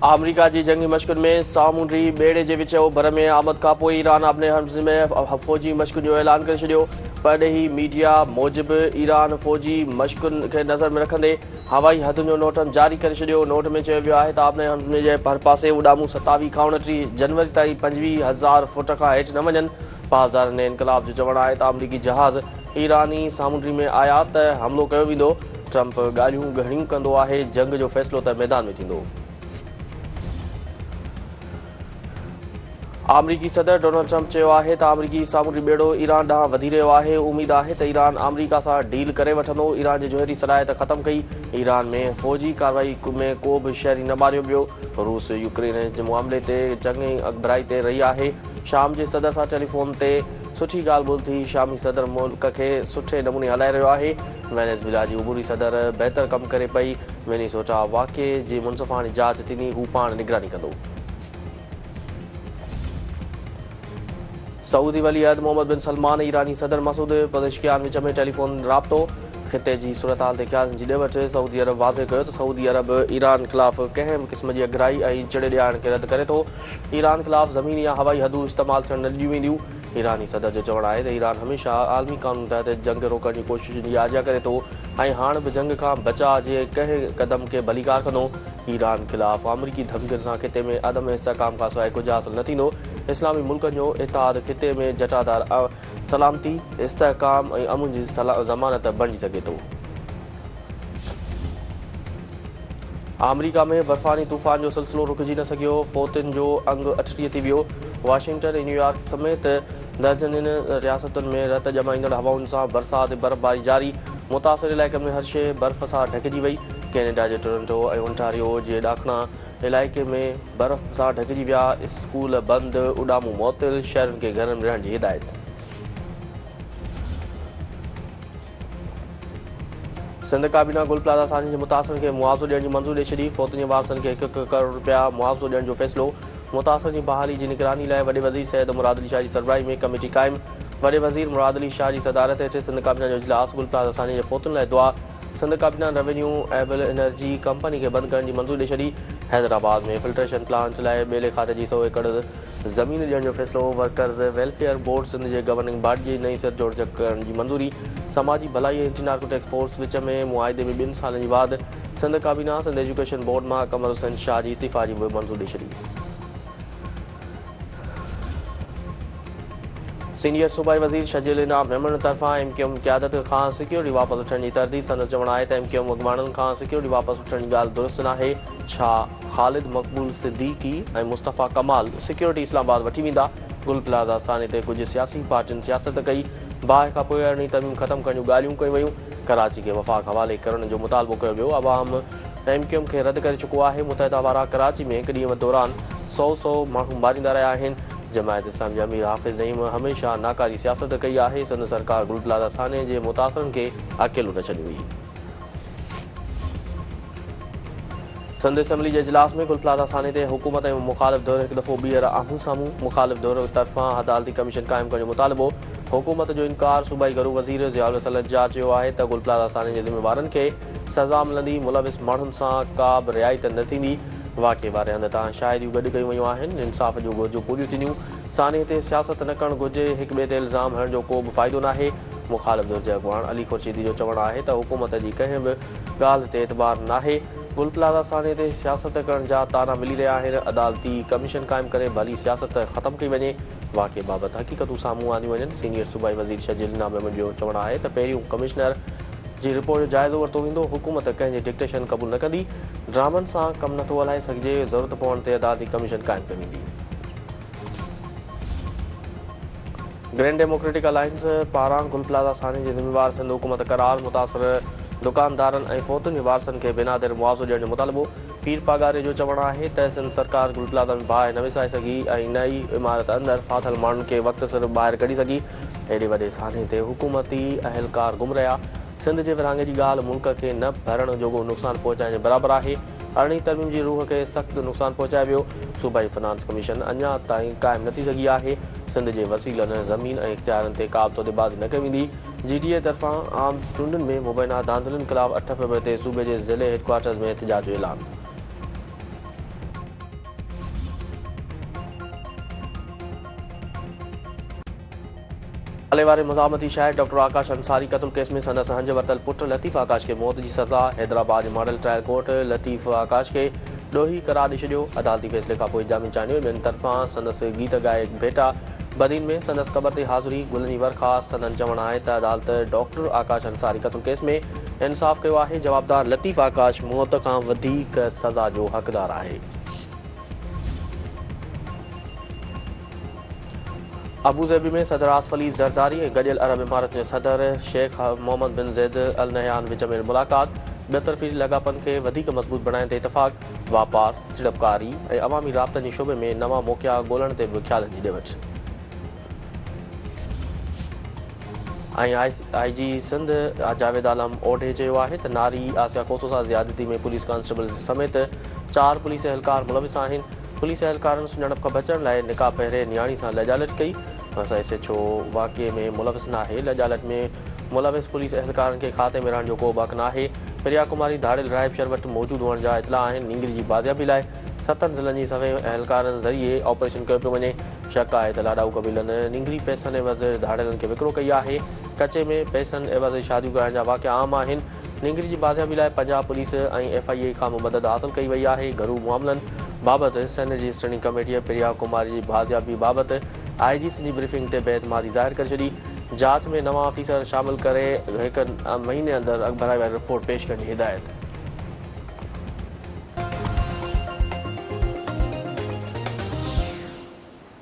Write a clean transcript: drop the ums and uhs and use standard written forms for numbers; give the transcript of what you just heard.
अमरीका की जंगी मश्कुनि में सामूंडी बेड़े के विच ओभर में आमद का पोइ ईरान अपने हर्ज़ में फ़ौजी मश्कुनि जो ऐलान करे छॾियो। परॾेही मीडिया मूजिब ईरान फ़ौजी मश्कुनि खे नज़र में रखंदे हवाई हदुनि जो नोटम जारी करे छॾियो। नोट में चयो वियो आहे त अपने हर्ज़ में जे परपासे उॾामूं 27 खां 29 जनवरी ताईं 25,000 फुट खां हेठि न वञनि। पासदारनि ने इनकलाब जो चवणु आहे त अमरीकी जहाज़ ईरानी सामूंडी में आया त हमिलो कयो वेंदो। ट्रंप ॻाल्हियूं घणियूं कंदो आहे, जंग जो फ़ैसिलो त मैदान में थींदो। अमरीकी सदर डोनाल्ड ट्रंप चयो आहे त अमरीकी सामूंडी बेड़ो ईरान ॾांहुं वधी रहियो आहे। उमीद आहे त ईरान अमरीका सां डील करे वठंदो। ईरान जी जोहरी सलाहियत ख़तमु कई। ईरान में फ़ौजी कार्रवाई में को बि शहरी न मारियो वियो। रूस यूक्रेन जे मामले ते चङी अॻिभराई ते रही आहे। शाम जे सदर सां टेलीफोन ते सुठी ॻाल्हि ॿोल थी। शामी सदर मुल्क खे सुठे नमूने हलाए रहियो आहे। वेनेज़ुएला जी उबूरी सदर बहितर कमु करे पई। वेनेज़ुएला वाक़िए जी मुनसिफ़ानी जांच थींदी, हू पाण निगरानी कंदो। सऊदी वली अहद मोहम्मद बिन सलमान ईरानी सदर मसूद पज़ेश्कियान विच में टेलीफोन राब्तो। ख़िते जी सूरत-हाल ते ख़्यालनि जी ॾे वठि सऊदी अरब वाज़े कयो त सऊदी अरब ईरान ख़िलाफ़ कंहिं बि क़िस्म जी अॻिराई ऐं चिड़े ॾियारण खे रद्द करे थो। ईरान ख़िलाफ़ ज़मीनी या हवाई हदूं इस्तेमालु थियण न ॾिनियूं वेंदियूं। ईरानी सदर जो चवणु आहे त ईरान हमेशह आलमी क़ानून तहत जंग रोकण जी कोशिशुनि जी आजिया करे थो ऐं हाणे बि जंग खां बचाव जे कंहिं क़दम खे भलीकार कंदो। ईरान ख़िलाफ़ अमरीकी धमकियुनि सां ख़िते में अदम इस्तेहकाम खां सवाइ कुझु हासिल न थींदो। इस्लामी मुल्कनि जो इत्तेहाद ख़िते में जटादार सलामती, इस्तेहकाम ऐं अमन जी ज़मानत बणिजी सघे थो। अमरीका में बर्फ़ानी तूफ़ान जो सिलसिलो रुकिजी न सघियो। फ़ौतुनि जो अंग 38 थी वियो। वाशिंगटन ऐं न्यूयॉर्क समेत दर्जननि रियासतुनि में रत ॼमाईंदड़ हवाउनि सां बरसाति ऐं बर्फ़बारी जारी। मुतासिर इलाइक़नि में हर शइ बर्फ़ सां ढकिजी वई। कैनेडा जे टोरंटो ऐं ओंटारियो जे ॾाखणा इलाइक़े में बर्फ़ सां ढकिजी विया। स्कूल बंदि, उॾामूं मुअत्तिल, शहरुनि खे घरनि में रहण जी हिदायत। सिंध काबीना गुल प्लाज़ा सानी जे मुतासिरनि खे मुआवज़ो ॾियण जी मंज़ूरी ॾेई छॾी। फ़ौतुनि जे वारसनि खे 1 करोड़ रुपया मुआवज़ो ॾियण जो फ़ैसिलो। मुतासिर जी बहाली जी निगरानी लाइ वॾे वज़ीर सैयद मुराद अली शाह जी सरबराही में कमेटी क़ाइमु। वॾे वज़ीर मुराद अली शाह जी सदारत हेठि सिंध काबीना जो इजलास। गुल प्लाज़ा सानी जे फ़ौतुनि लाइ दुआ। सिंध काबीना रेवेन्यू एबल एनर्जी कंपनी खे बंदि करण जी मंज़ूरी ॾेई छॾी। हैदराबाद में फिल्ट्रेशन प्लांट लाइ ॿेले खाते जी 100 एकड़ ज़मीन ॾियण जो फ़ैसिलो। वर्कर्स वेलफेयर बोर्ड सिंध जे गवर्निंग बॉडी जी नई सिर जोड़ करण जी मंज़ूरी। समाजी भलाई ऐं एंटी नार्कोटिक्स फोर्स विच में मुआहिदे में 2 सालनि जी वाद। सिंध काबीना सिंध एजुकेशन बोर्ड मां कमर हुसैन शाह जी इस्तीफ़ा जी बि मंज़ूरी ॾेई छॾी। सीनियर सूबाई वज़ीर शजील इनाम मेमन तरफ़ां MQM क़यादत खां सिक्योरिटी वापसि वठण जी तरदीद। संदसि चवणु आहे त MQM अॻुवाणनि खां सिक्योरिटी वापसि वठण जी ॻाल्हि दुरुस्त नाहे। छा ख़ालिद मक़बूल सिद्दीकी ऐं मुस्तफ़ा कमाल सिक्योरिटी इस्लामाबाद वठी वेंदा? गुल प्लाज़ा स्थाने ते कुझु सियासी पार्टियुनि सियासत कई। बाहि खां पोइ अरिड़हीं तरमीम ख़तमु करण जूं ॻाल्हियूं कयूं वयूं। कराची खे वफ़ाक़ हवाले करण जो मुतालबो कयो वियो। अवाम MQM खे रद्द करे चुको आहे। मुतहिदा वारा कराची में 1 ॾींहं दौरान 100 माण्हू मारींदा रहिया आहिनि। जमायत इस्लाम जे अमीर हाफ़िज़ नईम हमेशह नाकारी सियासत कई आहे। संद सरकार गुल प्लाज़ा थाने जे मुतासिरनि खे अकेलो न छॾी हुई। सिंध असेंबली जे इजलास में गुल प्लाज़ा थाने ते हुकूमत ऐं मुख़ालिफ़ दौर हिकु दफ़ो ॿीहर आम्हूं साम्हूं। मुख़ालिफ़ दौर तरफ़ां अदालती कमीशन क़ाइमु करण जो मुतालबो। हुकूमत जो इनकार। सूबाई घरू वज़ीर ज़ियाउल हसन जा चयो आहे त गुल प्लाज़ा थाने जे ज़िम्मेवारनि खे सज़ा मिलंदी। मुलविस माण्हुनि सां का बि रियायत न थींदी। वाक़िए वारे हंधि तां शाहिदियूं गॾु कयूं वयूं आहिनि। इंसाफ़ जूं घुरिजूं पूरियूं थींदियूं। साने ते सियासत न करणु घुरिजे। हिक ॿिए ते इल्ज़ाम हणण जो को बि फ़ाइदो नाहे। मुख़ालिफ़ दौर जे अॻुवान अली खुर्शीदी जो चवणु आहे त हुकूमत जी कंहिं बि ॻाल्हि ते एतबार नाहे। गुल प्लाज़ा साने ते सियासत करण जा ताना मिली रहिया आहिनि। अदालती कमीशन क़ाइमु करे भली सियासत ख़तमु कई वञे। वाक़िए बाबति हक़ीक़तूं साम्हूं आंदियूं वञनि। सीनियर सूबाई वज़ीर शजील इनाम मेमन जो चवणु आहे त पहिरियों कमिश्नर जी रिपोर्ट जो जाइज़ो वरितो वेंदो। हुकूमत कंहिंजी डिक्टेशन क़बूल न कंदी। ड्रामनि सां कमु नथो हलाए सघिजे। ज़रूरत पवण ते अदालती कमीशन क़ाइमु कई वेंदी। ग्रैंड डेमोक्रेटिक अलायंस पारां गुल प्लाज़ा थाने जे ज़िम्मेवार सिंध हुकूमत करार। मुतासिर दुकानदारनि ऐं फ़ौतुनि जे वारसनि खे बिनादिर मुआवज़ो ॾियण जो मुतालबो। पीर पागारे जो चवणु आहे त सिंध सरकार गुल प्लाज़ा में बाहि न विसाए सघी ऐं नई इमारत अंदरि फाथल माण्हुनि खे वक़्ति सिर ॿाहिरि कढी सघी। एॾे वॾे थाने ते हुकूमती अहलकार गुम रहिया। सिंध जे विरहाङे जी ॻाल्हि मुल्क खे न भरण जोॻो नुक़सानु पहुचाइण जे बराबरि आहे। अरिड़हीं तरमीम जी रूह खे सख़्तु नुक़सानु पहुचाए वियो। सूबाई फाइनेंस कमीशन अञा ताईं क़ाइमु न थी सघी आहे। सिंध जे वसीलनि ज़मीन ऐं इख़्तियारनि ते का बि सौदेबाज़ी न कई वेंदी। GTA तरफ़ां आम चूंडुनि में मुबैना धांधलियुनि ख़िलाफ़ 8 फरवरी ते सूबे जे ज़िले हेडक्वार्टर्स में एहतिजाज जो ऐलान। नाले वारे मज़ामती शाइर डॉक्टर आकाश अंसारी क़त्ल केस में संदसि हंज वरतल पुट लतीफ़ आकाश के मौत जी सज़ा। Hyderabad model trial court Latif Akash के ॾोही करार ॾेई छॾियो। अदालती फ़ैसिले खां पोइ जामिन चानियो। ॿियनि तरफ़ां संदसि गीत गायक भेटा बदीन में संदसि क़बर ते हाज़िरी गुलनि जी वरख़ास्त। संदन चवणु आहे त अदालत डॉक्टर आकाश अंसारी क़त्ल केस में इंसाफ़ कयो आहे। जवाबदार लतीफ़ आकाश मौत खां वधीक सज़ा जो हक़दार आहे। अबूज़ेबी में सदर आसिफ अली ज़रदारी ऐं गॾियल अरब इमारत जे सदर शेख मोहम्मद बिन ज़ैद अल नहयान विच में मुलाक़ात। ॿियतरफ़ी लाॻापन खे वधीक मज़बूत बणाइण ते इतफ़ाक़। वापार सीड़पकारी ऐं अवामी राब्तनि जे शोबे में नवां मौक़िया ॻोल्हण ते बि ख़्यालनि जी ॾिवट। IG सिंध जावेद आलम ओढे चयो आहे त नारी आसिया कोसो सां ज़्यादती में पुलिस कांस्टेबल समेत 4 पुलिस एहलकार मुलविस आहिनि। पुलिस एहलकारनि सुञाणप खां बचण लाइ निकाह पहिरें नियाणी सां लजालत कई। SHO वाक़िए में मुलविस न आहे। लजालत में मुलविस पुलिस एहलकारनि खे खाते में रहण जो को हक़ न आहे। प्रिया कुमारी धाड़ियल राइब शर वटि मौजूदु हुअण जा इतला आहिनि। नींगरी जी बाज़ियाबी लाइ 7 ज़िलनि जी सवे एहलकारनि ज़रिए ऑपरेशन कयो पियो वञे। शक आहे त लाॾाऊ कबीलनि नींगरी पैसनि एवज़ धाड़ियलनि खे विकिरो कई आहे। कचे में पैसनि एवज़ शादियूं करण जा वाक़िया आम आहिनि। नींगरी जी बाज़ियाबी लाइ पंजाब पुलिस ऐं FIA खां मदद हासिल कई वई आहे। घरू मामलनि बाबति सेनेट स्टैंडिंग कमेटीअ प्रिया कुमारी जी बाज़ियाबी बाबति IG जी ब्रीफिंग ते बेइतमादी ज़ाहिर करे छॾी। जांच में नवां ऑफिसर शामिल करे 1 महीने अंदरि भराई वारी रिपोर्ट पेश करण जी हिदायत।